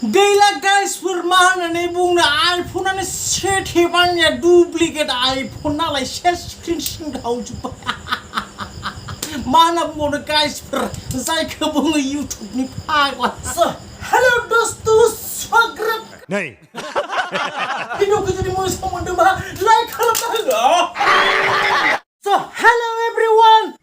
Gila guys bermana nih bung na iPhone ane set hebannya duplicate iPhone na lai share screen tahu juga. Mana bung guys saya ke bung YouTube nih Pagla. So, hello dostu स्वागत नहीं video kita di mau sama dema like kalau Pagla. So, hello everyone.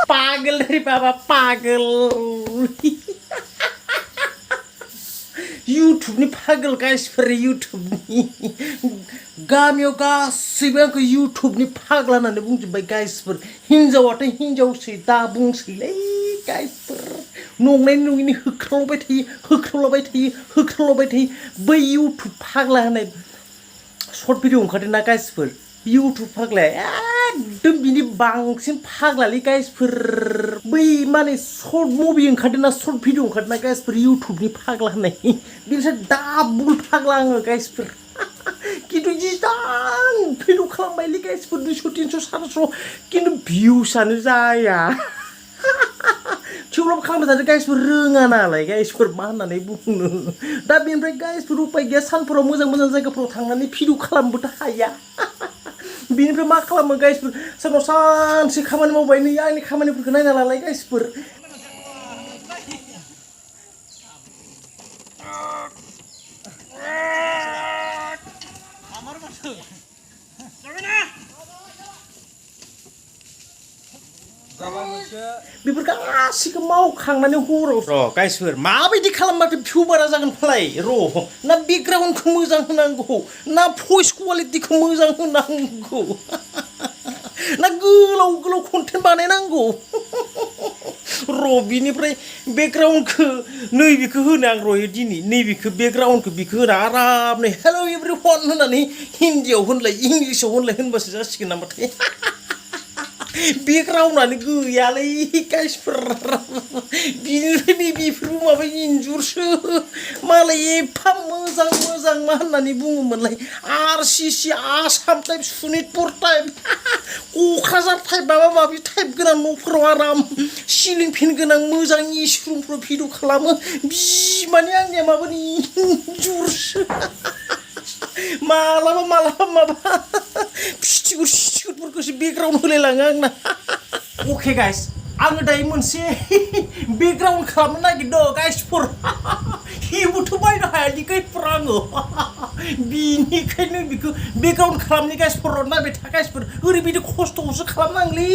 Pagel dari Papa Pagel. YouTube nih Pagel guys per YouTube nih. Gamio gassibu yang ke YouTube nih Pagla nanti bung coba guys per hinjau atau hinjau sih tabung sih guys per nung ini hekro beti by YouTube Pagla nanti short video ngkatin na guys per YouTube Pagla एकदम बिनि बांसिन फाग्लालै गाइसफोर बै माने short movie ओंखारदोंना short video ओंखारदोंना गाइसफोर इउटुबनि फाग्ला होननाय बिनिफ्राय double फाग्ला आङो गाइसफोर खिन्थु जिदां भिडिअ खालामबायलै गाइसफोर 200 300 400 खिन्थु भिउसआनो जाया थेवब्लाबो खालामबाय थादों गाइसफोर रोङा नालाय गाइसफोर मा होननानै बुंनो दा बेनिफ्राय गाइसफोर उपाय गैया सानफोराव मोजां मोजां जायगाफोराव थांनानै भिडिअ खालामनोबोथ' हाया बिनिफ्राय मा खालामो गाइसफोर सानाव सानसे खामानि मावबाय नै आंनि खामानिफोरखौ नायना लालाय गाइसफोर बेफोर गासिखौ मावखांनानै हराव र' गाइसफोर माबायदि खालामबाथाय भिउ बारा जागोन फालाय र' ना बेकग्राउन्डखौ मोजां होनांगौ ना भइस क्वालिटिखौ मोजां होनांगौ ना गोलाव गोलाव कन्टेन्ट बानायनांगौ र' बिनिफ्राय बेकग्राउन्डखौ नैबेखौ होनो आं र' दिनै नैबेखौ बेकग्राउन्डखौ बिखौ होना आरामनो हेल' एभ्रिवान होननानै हिन्दीयाव होनलाय इंलिसाव होनलाय होनबासो जासिगोन नामाथाय बेकग्राउन्डआनो गैयालै गाइसफोर बिनिफ्राय बेफोरबो माबा इन्जुरसो मालाय एफा मोजां मोजां मा होननानै बुङोमोनलाय RCC Assam type Sonitpur type Kokrajhar type माबा माबि टाइप गोनां न'फोराव आराम सिलिं फेन गोनां मोजां एसि रुमफोराव भिडिअ खालामो बिमानि आंनिया माबानि इन्जुरसो मालाबा माबा फिथिगुरफोरखौसो बेकग्राउन्ड होलायलाङो आंना अके गाइस आङो दायो मोनसे बेकग्राउन्ड खालामनो नागिरदों गाइसफोर हेबोथ' बायनो हायादि गाइसफोर आङो बिनिखायनो बेखौ बेकग्राउन्ड खालामनो गाइसफोर नायबाय था गाइसफोर ओरैबायदि खस्थ'खौसो खालामनांलै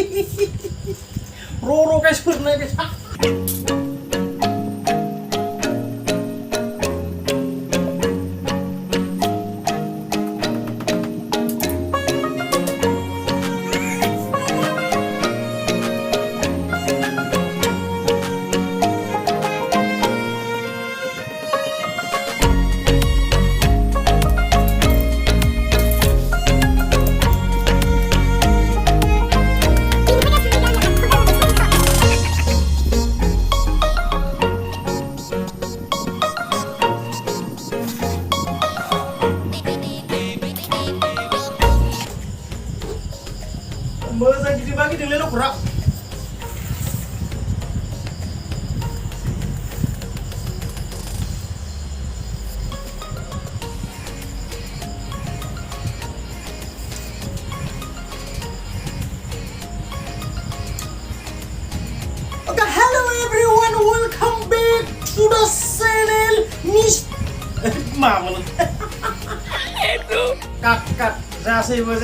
र' गाइसफोर नायबाय था मोजां गिदिंबा गिदिंलै लखरा Okay, hello everyone, welcome back to the channel Miss Mama Cut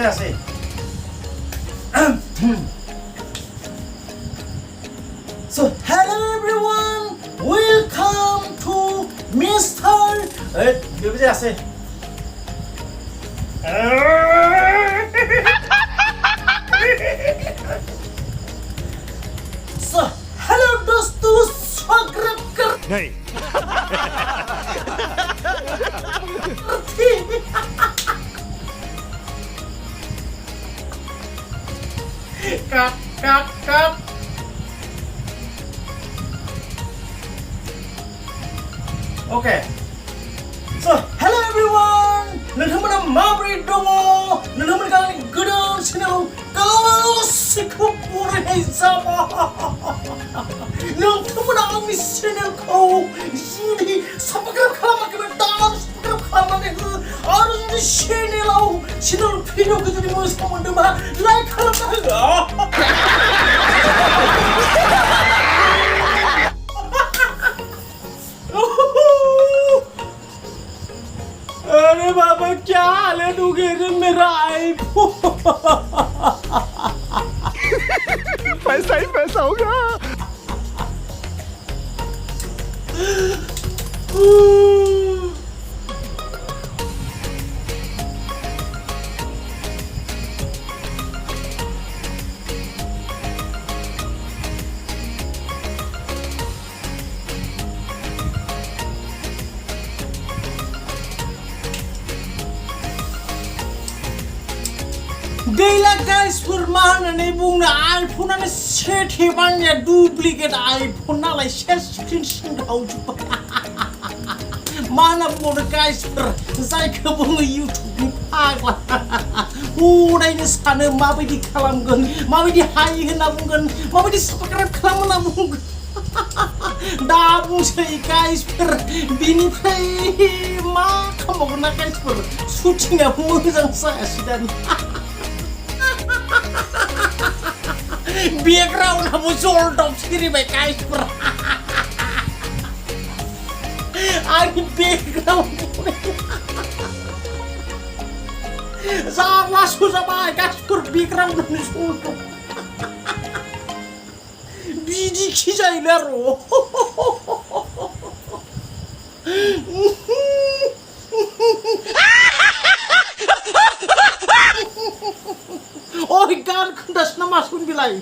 जासै So hello everyone, welcome to Mr. बेबो जायासै So hello दोस्तों स्वागत कर नहीं Cut. Okay. So, hello everyone. नोंथांमोना माबोरै दङ? नोंथांमोना आंनि गोदान चेनेलाव गासैखौबो बरायनाय जाबाय। नोंथांमोना आंनि चेनेलखौ जुदि साबस्क्राइब खालामाखैबा दा साबस्क्राइब खालामनानै हो आरो जुदि चेनेल भिडिअखौ जुदि मोजां मोनदोंबा लाइक खालामना हो। अरे बाबा क्या हाल है डूगे मेरा आईफोन पैसा ही पैसा होगा। गैला गाइसफोर मा होननानै बुंनो आइफोनानो सेथेबांनिया डुप्लिकेट आइफोन नालाय सेट स्क्रिन सिनखावजोब्बाय। मा होनना बुंबावनो गाइसफोर जायखौ बुङो इउटुबनि फाग्ला हदायनो सानो माबायदि खालामगोन माबायदि हाय होनना बुंगोन माबायदि साबस्क्राइब खालाम होनना बुंगोन दा बुंसै गाइसफोर बिनिफ्राय मा खालामबावगोन ना गाइसफोर शुटिंआबो मोजां जायासै दानि बेकग्राउन्डआबो जलदब सिरिबाय गाइसफोर आंनि बेकग्राउन्ड जारलासो जाबाय गाइसफोर बेकग्राउन्डआनो जलदब बिदि खिजायोलै आरो ओइ गान खोन्थासै नामा सुनबिलाय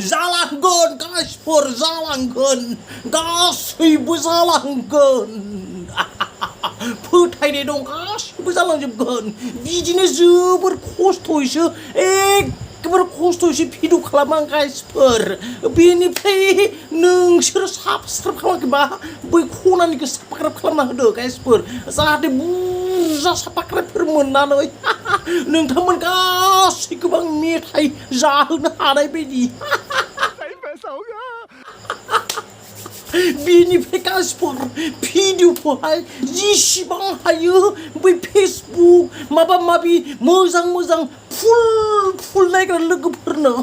जालांगोन गाइसफोर जालांगोन गासैबो जालांगोन फोथायनाय दं गासैबो जालांजोबगोन बिदिनो जोबोर खस्थ'यैसो एखेबारे खस्थ'यैसो भिडिअ खालामो आं गाइसफोर बेनिफ्राय नोंसोर साबस्क्राइब खालामाखैबा बै खनानिखौ साबस्क्राइब खालामना होदो गाइसफोर जाहाथे बुरजा साबस्क्राइबफोर मोननानै नोंथांमोन गासैखौबो आं मेथाइ जाहोनो हानाय बायदि बेनिफ्राय गाइसफोर भिडिअखौहाय जेसेबां हायो बै फेसबुक माबा माबि मोजां फुल नायग्रा लोगोफोरनो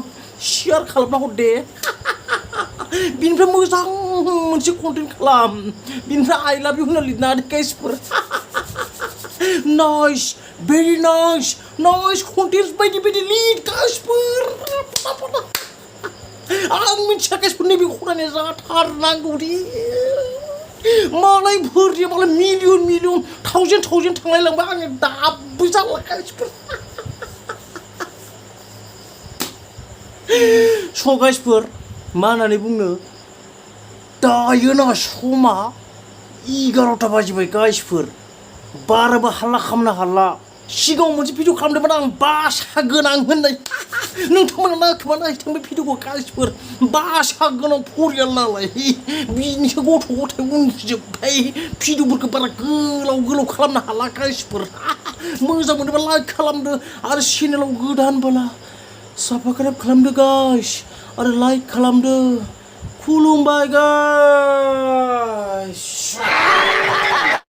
शेयार खालामना हर दे बिनिफ्राय मोजां मोनसे कन्टेन्ट खालाम बिनिफ्राय आइ लाभ इउ होनना लिरना होदो गाइसफोर नाइस भेरि नाइस कन्टेन्ट बायदि लिर गाइसफोर आं मिथिया गाइसफोर नैबे खनानिया जाथारनांगौ दे मालायफोरनिया मालाय मिलियन थावजेन थांलायलांबाय आंनिया दाबो जाला गाइसफोर स' गाइसफोर मा होननानै बुंनो दायो ना समा 11ता बाजिबाय गाइसफोर बाराबो हाला खालामनो हाला सिगाङाव मोनसे भिडिअ खालामदोंमोन आं बासा गोनां होननाय नोंथांमोना नायखोबा नायथों बे भिडिअखौ गाइसफोर बासा गोनां फरियाल नालाय बिनिसो गथ' गथाय उन्दुजोब्बाय भिडिअफोरखौ बारा गोलाव खालामनो हाला गाइसफोर मोजां मोनोबा लाइक खालामदो आरो चेनेलाव गोदानबोला साबस्क्राइब खालामदो गाइस आरो लाइक खालामदो खुलुमबाय गाइस